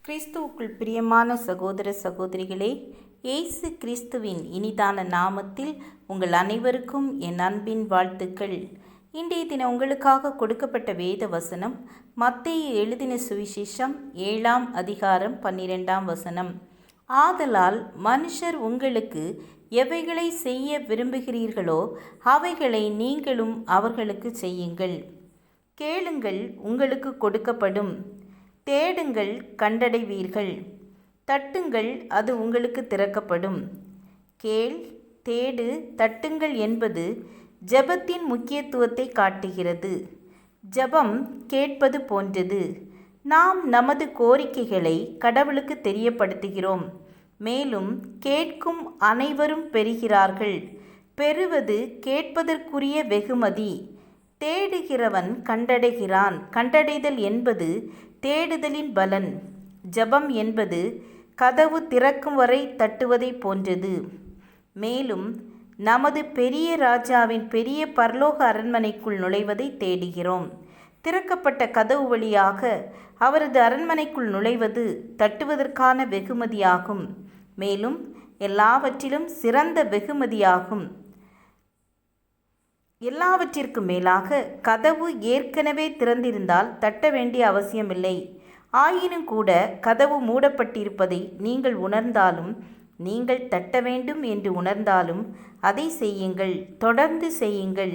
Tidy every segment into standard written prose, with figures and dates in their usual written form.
கிறிஸ்துவுக்குள் பிரியமான சகோதர சகோதரிகளே, இயேசு கிறிஸ்துவின் இனிதான நாமத்தில் உங்கள் அனைவருக்கும் என் அன்பின் வாழ்த்துக்கள். இன்றைய தினம் உங்களுக்காக கொடுக்கப்பட்ட வேத வசனம் மத்தேயு எழுதின சுவிசேஷம் 7ஆம் அதிகாரம் 12ஆம் வசனம். ஆதலால் மனுஷர் உங்களுக்கு எவைகளை செய்ய விரும்புகிறீர்களோ அவைகளை நீங்களும் அவர்களுக்கு செய்யுங்கள். கேளுங்கள், உங்களுக்கு கொடுக்கப்படும். தேடுங்கள், கண்டடைவீர்கள். தட்டுங்கள், அது உங்களுக்கு திறக்கப்படும். கேள், தேடு, தட்டுங்கள் என்பது ஜெபத்தின் முக்கியத்துவத்தை காட்டுகிறது. ஜெபம் கேட்பது போன்றது. நாம் நமது கோரிக்கைகளை கடவுளுக்கு தெரியப்படுத்துகிறோம். மேலும் கேட்கும் அனைவரும் பெறுகிறார்கள். பெறுவது கேட்பதற்குரிய வெகுமதி. தேடுகிறவன் கண்டடைகிறான். கண்டடைதல் என்பது தேடுதலின் பலன். ஜெபம் என்பது கதவு திறக்கும் வரை தட்டுவதை போன்றது. மேலும் நமது பெரிய ராஜாவின் பெரிய பரலோக அரண்மனைக்குள் நுழைவதை தேடுகிறோம். திறக்கப்பட்ட கதவு வழியாக அவரது அரண்மனைக்குள் நுழைவது தட்டுவதற்கான வெகுமதியாகும். மேலும் எல்லாவற்றிலும் சிறந்த வெகுமதியாகும். எல்லாவற்றிற்கும் மேலாக கதவு ஏற்கனவே திறந்திருந்தால் தட்ட வேண்டிய அவசியமில்லை. ஆயினும் கூட கதவு மூடப்பட்டிருப்பதை நீங்கள் உணர்ந்தாலும், நீங்கள் தட்ட வேண்டும் என்று உணர்ந்தாலும் அதை செய்யுங்கள், தொடர்ந்து செய்யுங்கள்.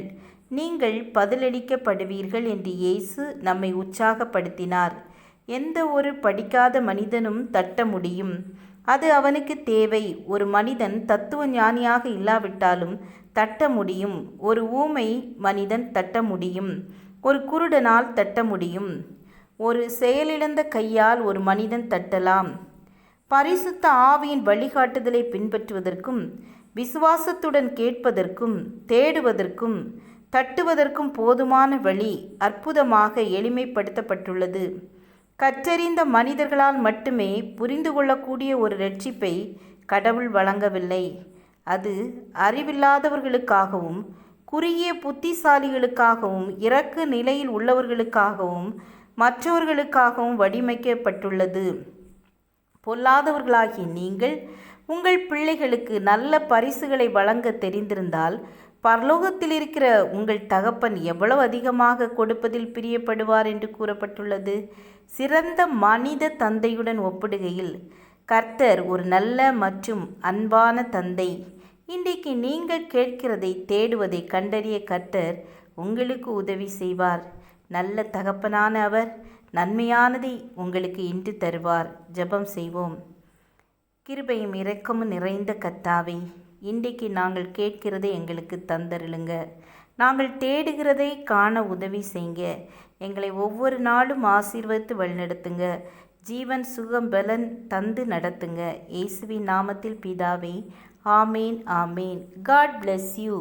நீங்கள் பதிலளிக்கப்படுவீர்கள் என்று இயேசு நம்மை உற்சாகப்படுத்தினார். எந்த ஒரு படிக்காத மனிதனும் தட்ட முடியும். அது அவனுக்கு தேவை. ஒரு மனிதன் தத்துவ ஞானியாக இல்லாவிட்டாலும் தட்ட முடியும். ஒரு ஊமை மனிதன் தட்ட முடியும். ஒரு குருடனால் தட்ட முடியும். ஒரு செயலிழந்த கையால் ஒரு மனிதன் தட்டலாம். பரிசுத்த ஆவியின் வழிகாட்டுதலை பின்பற்றுவதற்கும், விசுவாசத்துடன் கேட்பதற்கும், தேடுவதற்கும், தட்டுவதற்கும் போதுமான வழி அற்புதமாக எளிமைப்படுத்தப்பட்டுள்ளது. கற்றறிந்த மனிதர்களால் மட்டுமே புரிந்து கொள்ளக்கூடிய ஒரு இரட்சிப்பை கடவுள் வழங்கவில்லை. அது அறிவில்லாதவர்களுக்காகவும், குறுகிய புத்திசாலிகளுக்காகவும், இறக்கு நிலையில் உள்ளவர்களுக்காகவும், மற்றவர்களுக்காகவும் வடிவமைக்கப்பட்டுள்ளது. பொல்லாதவர்களாகிய நீங்கள் உங்கள் பிள்ளைகளுக்கு நல்ல பரிசுகளை வழங்க தெரிந்திருந்தால், பரலோகத்தில் இருக்கிற உங்கள் தகப்பன் எவ்வளவு அதிகமாக கொடுப்பதில் பிரியப்படுவார் என்று கூறப்பட்டுள்ளது. சிறந்த மனித தந்தையுடன் ஒப்பிடுகையில் கர்த்தர் ஒரு நல்ல மற்றும் அன்பான தந்தை. இன்றைக்கு நீங்கள் கேட்கிறதை, தேடுவதை கண்டறிய கர்த்தர் உங்களுக்கு உதவி செய்வார். நல்ல தகப்பனான அவர் நன்மையானதை உங்களுக்கு இன்று தருவார். ஜெபம் செய்வோம். கிருபையும் இரக்கமும் நிறைந்த கர்த்தாவே, இன்றைக்கு நாங்கள் கேட்கிறதை எங்களுக்கு தந்தருளுங்க. நாங்கள் தேடுகிறதை காண உதவி செய்யுங்க. எங்களை ஒவ்வொரு நாளும் ஆசீர்வதித்து வழிநடத்துங்க. ஜீவன், சுகம், பலன் தந்து நடத்துங்க. இயேசுவின் நாமத்தில் பிதாவே, ஆமேன், ஆமேன். God bless you.